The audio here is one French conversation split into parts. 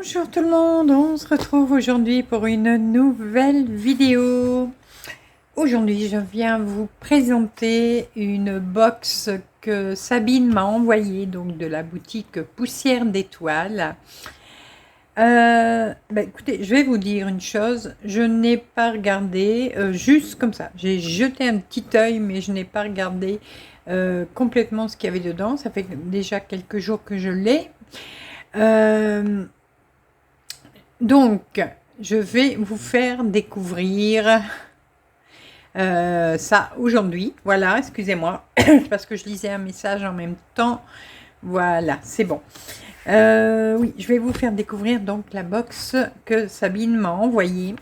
Bonjour tout le monde, on se retrouve aujourd'hui pour une nouvelle vidéo. Aujourd'hui, je viens vous présenter une box que Sabine m'a envoyée, donc de la boutique Poussière d'Étoiles. Écoutez, je vais vous dire une chose, je n'ai pas regardé, juste comme ça, j'ai jeté un petit œil, mais je n'ai pas regardé complètement ce qu'il y avait dedans. Ça fait déjà quelques jours que je l'ai. Donc, je vais vous faire découvrir ça aujourd'hui. Voilà, excusez-moi, parce que je lisais un message en même temps. Voilà, c'est bon. Oui, je vais vous faire découvrir donc la box que Sabine m'a envoyée.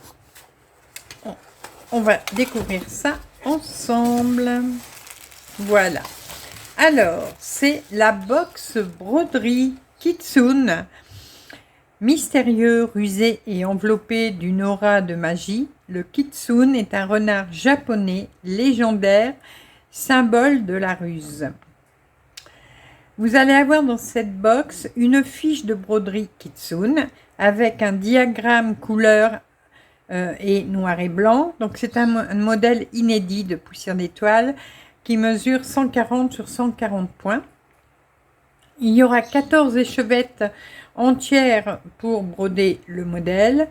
On va découvrir ça ensemble. Voilà. Alors, c'est la box broderie Kitsune. Mystérieux, rusé et enveloppé d'une aura de magie, le kitsune est un renard japonais légendaire, symbole de la ruse. Vous allez avoir dans cette box une fiche de broderie kitsune avec un diagramme couleur et noir et blanc. Donc c'est un modèle inédit de Poussière d'Étoiles qui mesure 140 sur 140 points. Il y aura 14 échevettes entières pour broder le modèle,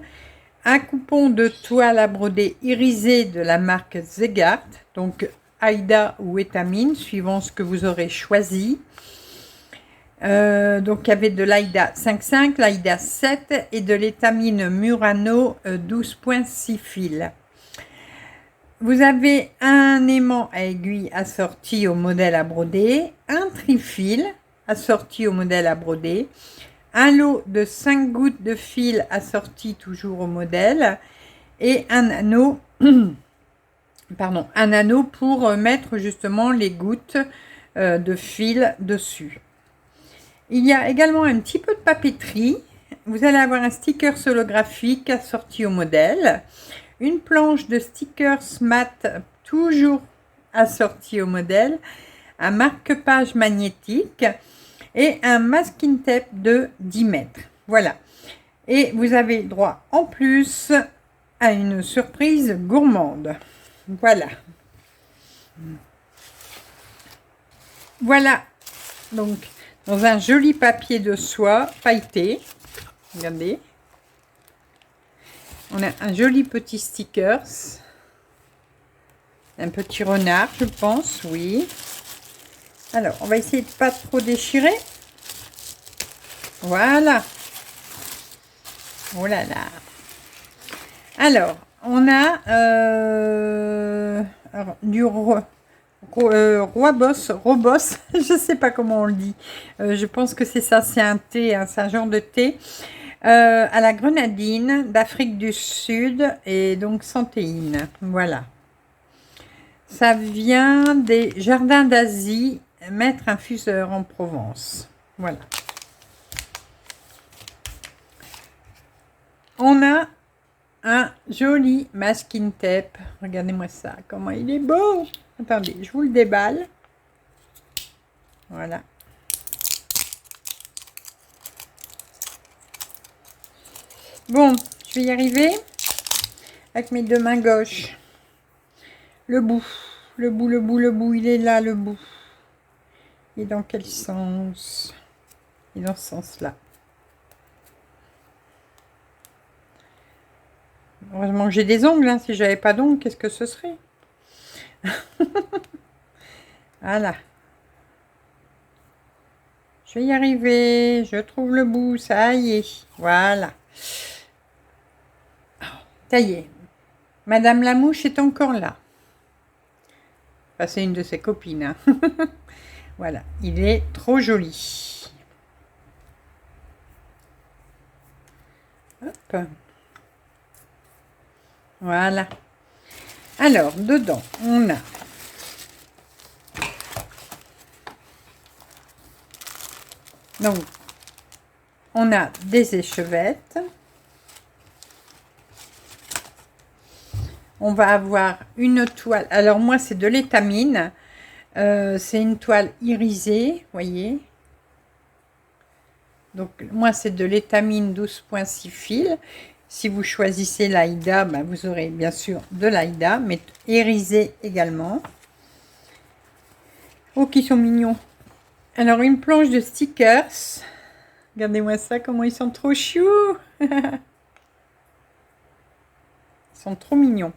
un coupon de toile à broder irisé de la marque Zegart, donc Aïda ou Étamine, suivant ce que vous aurez choisi. Donc il y avait de l'Aïda 5,5, l'Aïda 7 et de l'Étamine Murano 12,6 fils. Vous avez un aimant à aiguille assorti au modèle à broder, un trifil assorti au modèle à broder, un lot de 5 gouttes de fil assorti toujours au modèle et un anneau, un anneau pour mettre justement les gouttes de fil dessus. Il y a également un petit peu de papeterie. Vous allez avoir un sticker holographique assorti au modèle, une planche de stickers mat toujours assorti au modèle, un marque-page magnétique et un masking tape de 10 mètres. Voilà. Et vous avez droit en plus à une surprise gourmande. Voilà. Voilà. Donc, dans un joli papier de soie pailleté. Regardez. On a un joli petit stickers. Un petit renard, je pense, oui. Alors, on va essayer de pas trop déchirer. Voilà. Oh là là. Alors, on a du Robos, je sais pas comment on le dit. Je pense que c'est ça, c'est un thé, hein, c'est un genre de thé. À la grenadine d'Afrique du Sud et donc sans théine. Voilà. Ça vient des jardins d'Asie, maître infuseur en Provence. Voilà. On a un joli masking tape. Regardez-moi ça, comment il est beau. Attendez, je vous le déballe. Voilà. Bon, je vais y arriver avec mes deux mains gauches. Le bout, il est là, le bout. Et dans quel sens? Et dans ce sens-là. Heureusement que j'ai des ongles, hein. Si j'avais pas d'ongles, qu'est-ce que ce serait? Voilà. Je vais y arriver. Je trouve le bout, ça y est. Voilà. Ça y est. Madame la mouche est encore là. Enfin, c'est une de ses copines. Hein. Voilà. Il est trop joli. Hop. Hop. Voilà. Alors, dedans, on a donc on a des échevettes. On va avoir une toile. Alors moi, c'est de l'étamine. C'est une toile irisée, voyez. Donc moi, c'est de l'étamine 12,6 fils. Si vous choisissez l'Aïda, ben, vous aurez bien sûr de l'Aïda, mais irisé également. Oh, qui sont mignons. Alors, une planche de stickers. Regardez-moi ça, comment ils sont trop choux. Ils sont trop mignons.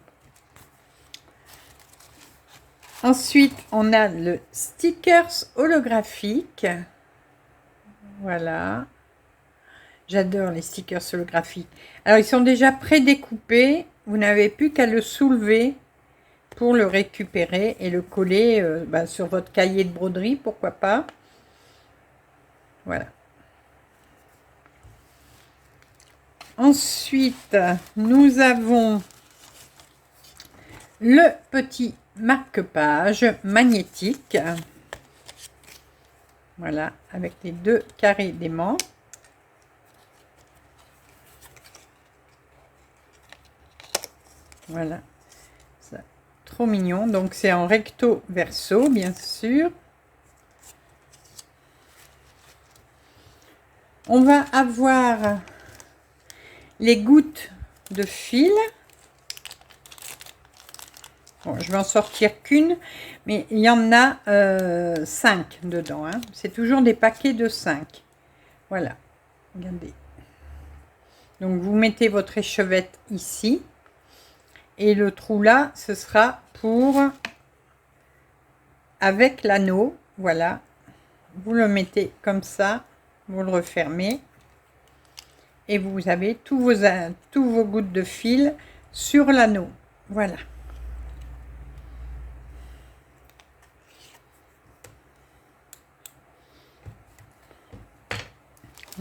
Ensuite, on a le stickers holographique. Voilà. J'adore les stickers holographiques. Alors, ils sont déjà prédécoupés. Vous n'avez plus qu'à le soulever pour le récupérer et le coller sur votre cahier de broderie, pourquoi pas. Voilà. Ensuite, nous avons le petit marque-page magnétique. Voilà, avec les deux carrés d'aimant. Voilà, ça, trop mignon. Donc c'est en recto verso, bien sûr. On va avoir les gouttes de fil. Bon, je vais en sortir qu'une, mais il y en a 5 dedans. Hein. C'est toujours des paquets de 5. Voilà, regardez. Donc vous mettez votre échevette ici. Et le trou là, ce sera pour avec l'anneau. Voilà. Vous le mettez comme ça. Vous le refermez. Et vous avez tous vos gouttes de fil sur l'anneau. Voilà.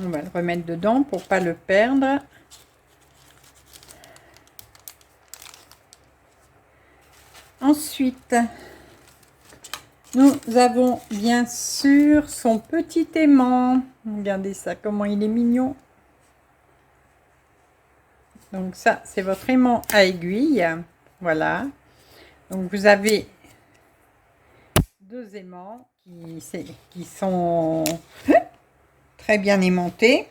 On va le remettre dedans pour pas le perdre. Ensuite, nous avons bien sûr son petit aimant. Regardez ça, comment il est mignon. Donc ça, c'est votre aimant à aiguille. Voilà. Donc vous avez deux aimants qui sont très bien aimantés.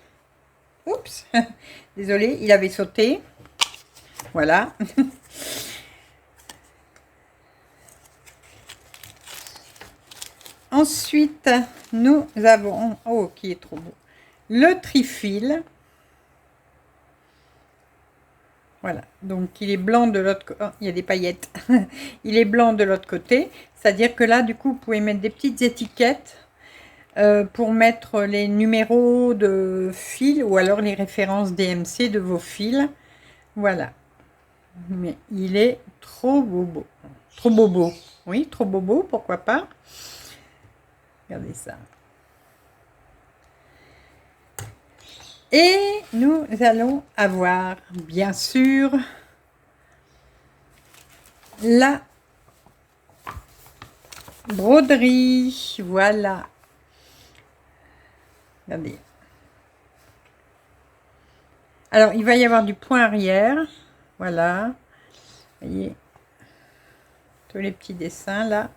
Oups, désolé, il avait sauté. Voilà. Ensuite, nous avons, oh, qui est trop beau, le trifil. Voilà, donc il est blanc de l'autre côté. Oh, il y a des paillettes. Il est blanc de l'autre côté. C'est-à-dire que là, du coup, vous pouvez mettre des petites étiquettes pour mettre les numéros de fil ou alors les références DMC de vos fils. Voilà. Mais il est trop bobo. Trop bobo. Oui, trop bobo, pourquoi pas. Regardez ça. Et nous allons avoir, bien sûr, la broderie. Voilà. Regardez. Alors, il va y avoir du point arrière. Voilà. Vous voyez. Tous les petits dessins là.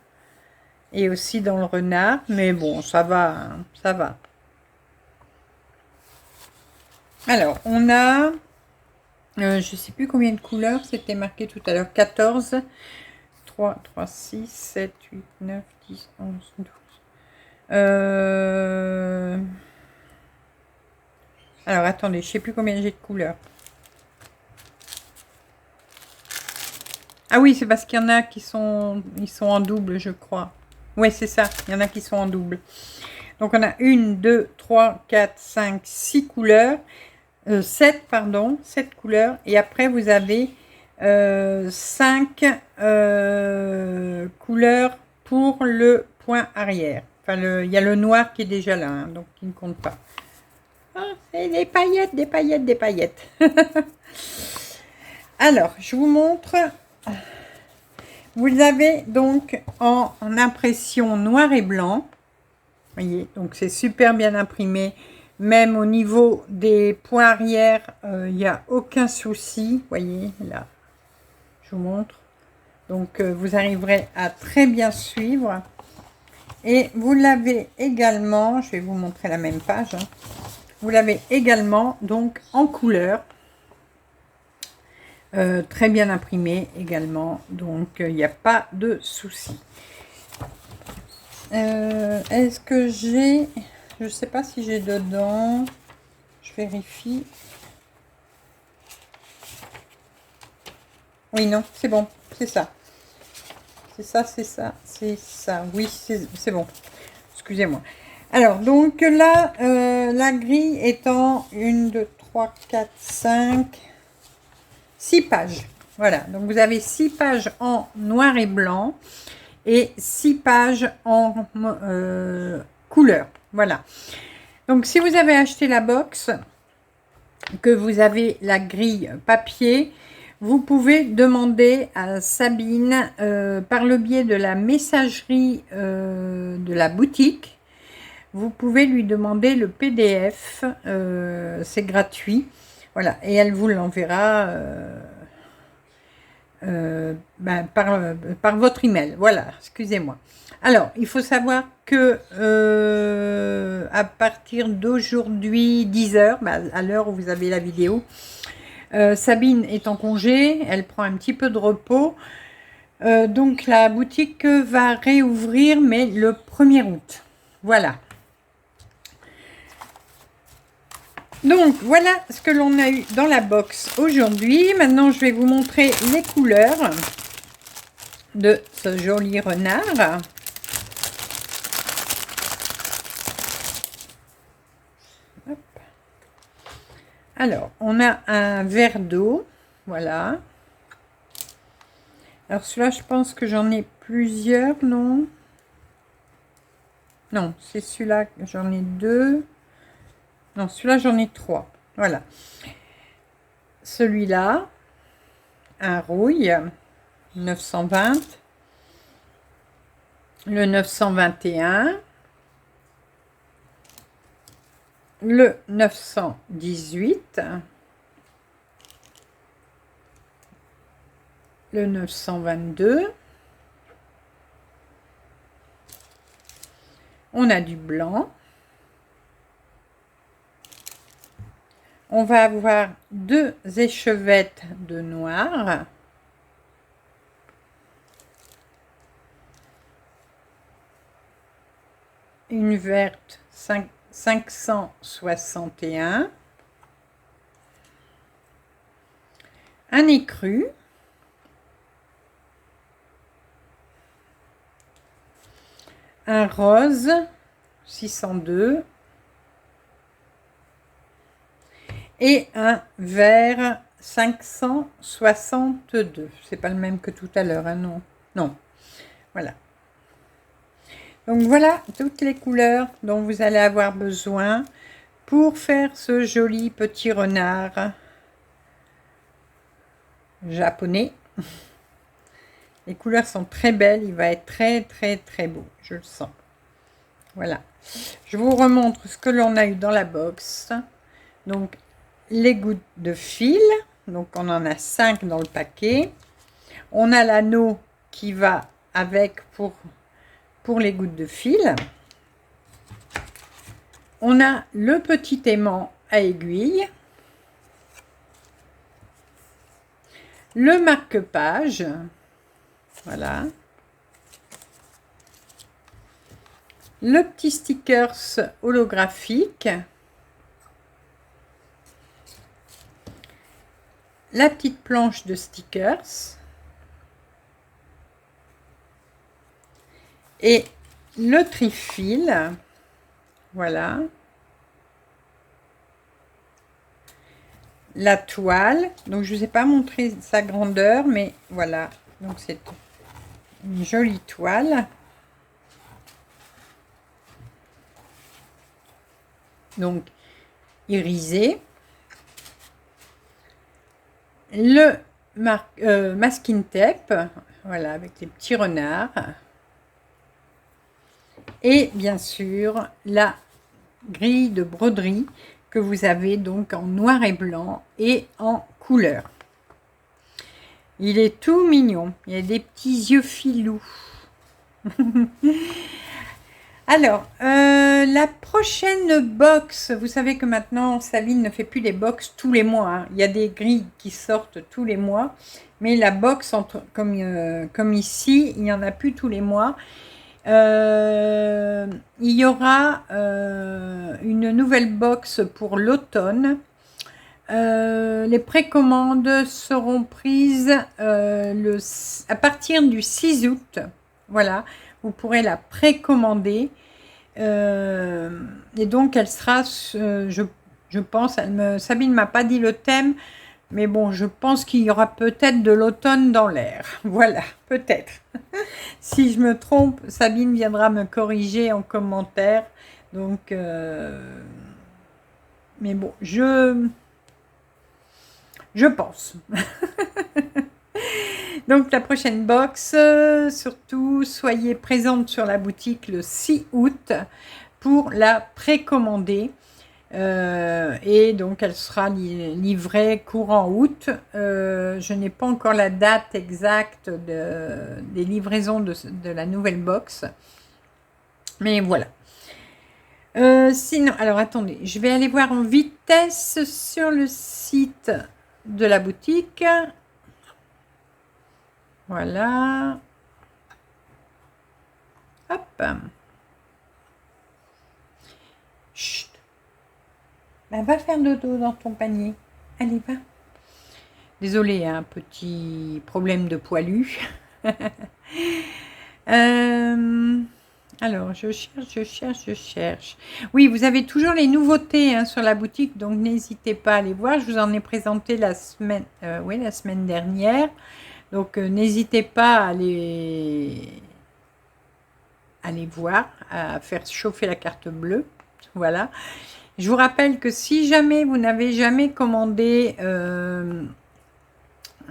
Et aussi dans le renard. Mais bon, ça va. Hein, ça va. Alors, on a, je ne sais plus combien de couleurs, c'était marqué tout à l'heure, 14, 3, 3, 6, 7, 8, 9, 10, 11, 12. Alors, attendez, je ne sais plus combien j'ai de couleurs. Ah oui, c'est parce qu'il y en a qui sont, ils sont en double, je crois. Ouais, c'est ça, il y en a qui sont en double. Donc, on a 1, 2, 3, 4, 5, 6 couleurs. 7, pardon, 7 couleurs. Et après, vous avez 5 couleurs pour le point arrière. Enfin, il y a le noir qui est déjà là, hein, donc qui ne compte pas. Et des paillettes, des paillettes, des paillettes. Alors, je vous montre. Vous avez donc en impression noir et blanc. Voyez, donc c'est super bien imprimé. Même au niveau des points arrière, il n'y a aucun souci. Voyez, là, je vous montre. Donc, vous arriverez à très bien suivre. Et vous l'avez également, je vais vous montrer la même page. Hein, vous l'avez également donc en couleur. Très bien imprimé également. Donc, il n'y a pas de souci. Est-ce que j'ai... Je ne sais pas si j'ai dedans. Je vérifie. Oui, non, c'est bon. C'est ça. C'est ça, c'est ça, c'est ça. Oui, c'est bon. Excusez-moi. Alors, donc là, la grille étant 1, 2, 3, 4, 5, 6 pages. Voilà. Donc, vous avez 6 pages en noir et blanc et 6 pages en couleur. Voilà. Donc, si vous avez acheté la box, que vous avez la grille papier, vous pouvez demander à Sabine, par le biais de la messagerie de la boutique, vous pouvez lui demander le PDF, c'est gratuit, voilà, et elle vous l'enverra par votre email, voilà, excusez-moi. Alors, il faut savoir que à partir d'aujourd'hui, 10h, à l'heure où vous avez la vidéo, Sabine est en congé, elle prend un petit peu de repos. Donc la boutique va réouvrir, mais le 1er août. Voilà. Donc voilà ce que l'on a eu dans la box aujourd'hui. Maintenant, je vais vous montrer les couleurs de ce joli renard. Hop. Alors, on a un verre d'eau. Voilà. Alors celui-là, je pense que j'en ai plusieurs, non? Non, c'est celui-là, j'en ai 2. Non, celui-là, j'en ai 3. Voilà. Celui-là, un rouille, 920. Le 921. Le 918. Le 922. On a du blanc. On va avoir 2 échevettes de noir. Une verte 561. Un écru. Un rose 602. Et un vert 562. C'est pas le même que tout à l'heure, hein, non? Non. Voilà. Donc voilà toutes les couleurs dont vous allez avoir besoin pour faire ce joli petit renard japonais. Les couleurs sont très belles, il va être très très très beau, je le sens. Voilà. Je vous remontre ce que l'on a eu dans la box. Donc les gouttes de fil, donc on en a 5 dans le paquet. On a l'anneau qui va avec pour les gouttes de fil. On a le petit aimant à aiguille. Le marque-page. Voilà. Le petit stickers holographique. La petite planche de stickers. Et le trifil. Voilà. La toile. Donc, je ne vous ai pas montré sa grandeur, mais voilà. Donc, c'est une jolie toile. Donc, irisé, le masking tape, voilà, avec les petits renards, et bien sûr la grille de broderie que vous avez donc en noir et blanc et en couleur. Il est tout mignon, il y a des petits yeux filous. Alors, la prochaine box, vous savez que maintenant Sabine ne fait plus les box tous les mois, hein. Il y a des grilles qui sortent tous les mois, mais la box, comme ici, il n'y en a plus tous les mois. Il y aura une nouvelle box pour l'automne. Les précommandes seront prises à partir du 6 août. Voilà, vous pourrez la précommander. Et donc, elle sera, je pense, Sabine ne m'a pas dit le thème, mais bon, je pense qu'il y aura peut-être de l'automne dans l'air. Voilà, peut-être. Si je me trompe, Sabine viendra me corriger en commentaire. Donc, mais bon, je pense. Donc, la prochaine box, surtout, soyez présente sur la boutique le 6 août pour la précommander. Et donc, elle sera livrée courant août. Je n'ai pas encore la date exacte des livraisons de la nouvelle box. Mais voilà. Sinon, alors attendez, je vais aller voir en vitesse sur le site de la boutique. Voilà. Hop. Chut. Ben, va faire dodo dans ton panier. Allez, va. Désolée, un petit problème de poilu. Alors, je cherche. Oui, vous avez toujours les nouveautés hein, sur la boutique, donc n'hésitez pas à les voir. Je vous en ai présenté la semaine dernière. Donc, n'hésitez pas à les voir, à faire chauffer la carte bleue. Voilà. Je vous rappelle que si jamais vous n'avez jamais commandé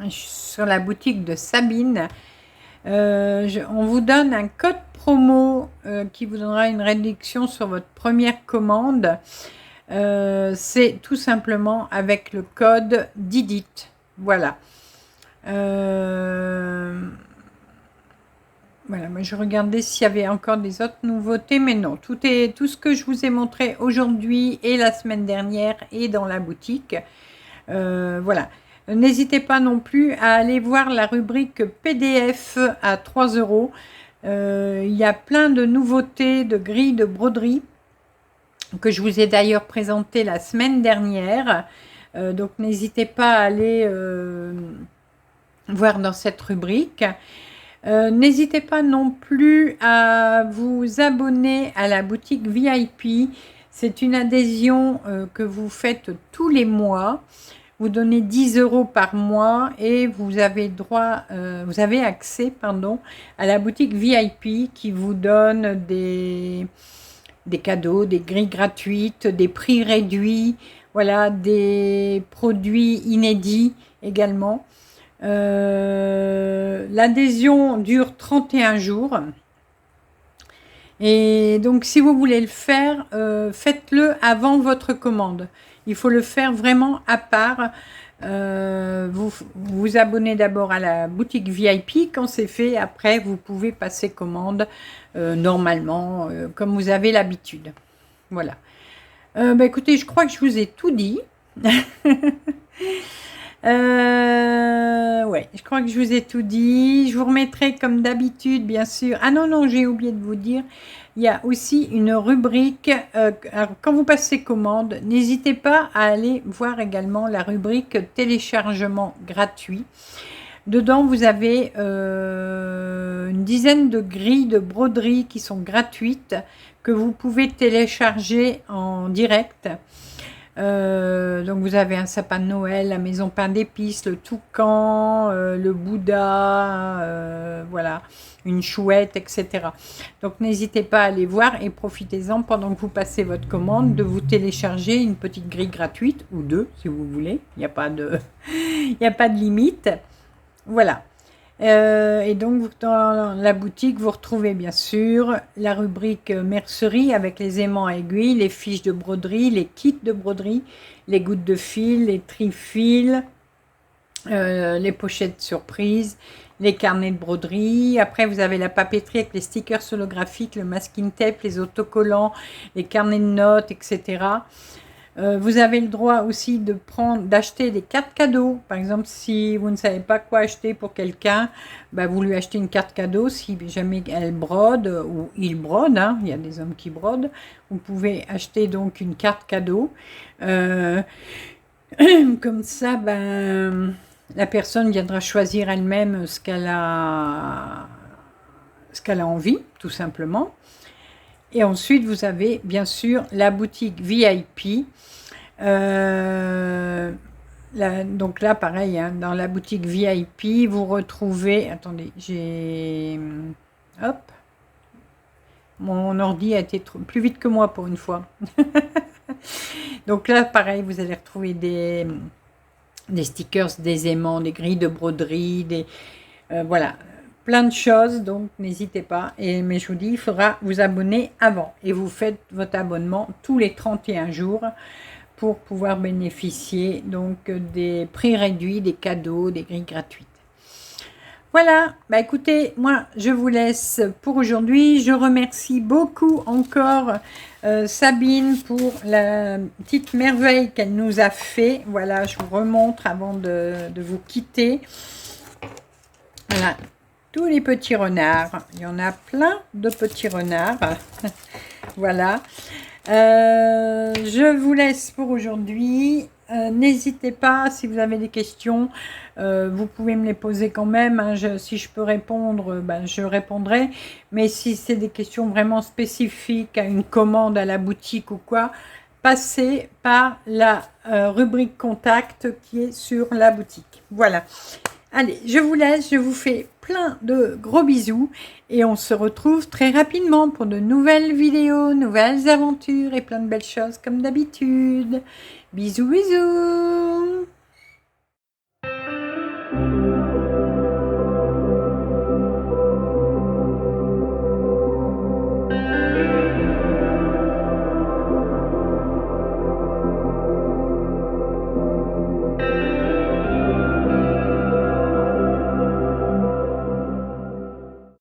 sur la boutique de Sabine, on vous donne un code promo qui vous donnera une réduction sur votre première commande. C'est tout simplement avec le code DIDIT. Voilà. Voilà, moi je regardais s'il y avait encore des autres nouveautés, mais non, tout ce que je vous ai montré aujourd'hui et la semaine dernière est dans la boutique. Voilà. N'hésitez pas non plus à aller voir la rubrique PDF à 3 €. Il y a plein de nouveautés de grilles de broderie que je vous ai d'ailleurs présenté la semaine dernière. Donc n'hésitez pas à aller voir dans cette rubrique. N'hésitez pas non plus à vous abonner à la boutique VIP. C'est une adhésion que vous faites tous les mois. Vous donnez 10 € par mois et vous avez accès à la boutique VIP qui vous donne des cadeaux, des grilles gratuites, des prix réduits, voilà, des produits inédits également. L'adhésion dure 31 jours. Et donc, si vous voulez le faire, faites-le avant votre commande. Il faut le faire vraiment à part. Vous vous abonnez d'abord à la boutique VIP. Quand c'est fait, après, vous pouvez passer commande normalement, comme vous avez l'habitude. Voilà. Écoutez, je crois que je vous ai tout dit. Ouais, je crois que je vous ai tout dit. Je vous remettrai comme d'habitude, bien sûr. Ah non, j'ai oublié de vous dire. Il y a aussi une rubrique. Alors, quand vous passez commande, n'hésitez pas à aller voir également la rubrique téléchargement gratuit. Dedans, vous avez une dizaine de grilles de broderie qui sont gratuites, que vous pouvez télécharger en direct. Donc vous avez un sapin de Noël, la maison pain d'épices, le toucan, le Bouddha, voilà, une chouette, etc. Donc n'hésitez pas à aller voir et profitez-en pendant que vous passez votre commande de vous télécharger une petite grille gratuite ou deux si vous voulez. Il n'y a pas de, il n'y a pas de limite. Voilà. Et donc dans la boutique vous retrouvez bien sûr la rubrique mercerie avec les aimants à aiguilles, les fiches de broderie, les kits de broderie, les gouttes de fil, les trifils, les pochettes surprises, les carnets de broderie. Après vous avez la papeterie avec les stickers holographiques, le masking tape, les autocollants, les carnets de notes, etc. Vous avez le droit aussi d'acheter des cartes cadeaux. Par exemple, si vous ne savez pas quoi acheter pour quelqu'un, bah, vous lui achetez une carte cadeau. Si jamais elle brode ou il brode, hein, il y a des hommes qui brodent, vous pouvez acheter donc une carte cadeau. Comme ça, ben, la personne viendra choisir elle-même ce qu'elle a envie, tout simplement. Et ensuite, vous avez bien sûr la boutique VIP. Donc là, pareil, hein, dans la boutique VIP, vous retrouvez... Attendez, j'ai... Hop. Mon ordi a été plus vite que moi pour une fois. Donc là, pareil, vous allez retrouver des stickers, des aimants, des grilles de broderie, voilà, plein de choses, donc n'hésitez pas. Mais je vous dis, il faudra vous abonner avant. Et vous faites votre abonnement tous les 31 jours pour pouvoir bénéficier donc des prix réduits, des cadeaux, des grilles gratuites. Voilà, bah écoutez, moi je vous laisse pour aujourd'hui. Je remercie beaucoup encore Sabine pour la petite merveille qu'elle nous a fait. Voilà, je vous remontre avant de vous quitter. Voilà, tous les petits renards. Il y en a plein de petits renards. Voilà. Je vous laisse pour aujourd'hui. N'hésitez pas, si vous avez des questions, vous pouvez me les poser quand même. Hein. Si je peux répondre, ben, je répondrai. Mais si c'est des questions vraiment spécifiques à une commande à la boutique ou quoi, passez par la rubrique contact qui est sur la boutique. Voilà. Allez, je vous laisse, je vous fais plein de gros bisous et on se retrouve très rapidement pour de nouvelles vidéos, nouvelles aventures et plein de belles choses comme d'habitude. Bisous, bisous!